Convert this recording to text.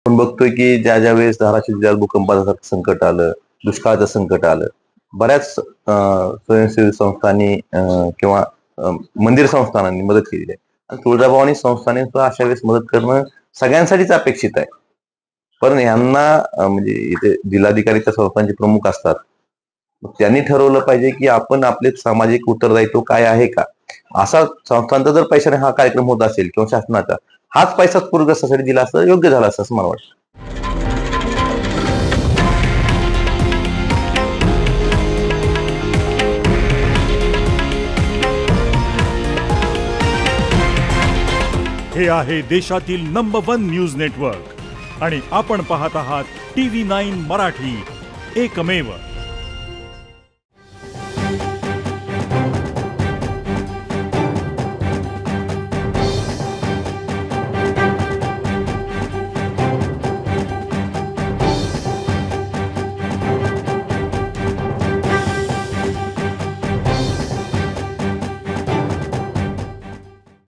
आपण बघतोय की ज्या ज्या वेळेस धाराशिव जिल्ह्यात भूकंपाचं संकट आलं, दुष्काळाचं संकट आलं, बऱ्याच स्वयंसेवी संस्थांनी किंवा मंदिर संस्थानांनी मदत केलेली आहे. आणि तुळजाभवानी संस्थाने सुद्धा अशा वेळेस मदत करणं सगळ्यांसाठीच अपेक्षित आहे. पण यांना म्हणजे इथे जिल्हाधिकारी त्या संस्थांचे प्रमुख असतात. मग त्यांनी ठरवलं पाहिजे की आपण आपले सामाजिक उत्तरदायित्व काय आहे का? असा संस्थांचा जर पैशाने हा कार्यक्रम होत असेल किंवा शासनाचा, हाच पैसा पूरग्रस्तासाठी दिला असतं योग्य झालं असं मला वाटतं. हे आहे देशातील नंबर 1 न्यूज नेटवर्क आणि आपण पाहत आहात TV9 मराठी, एकमेव.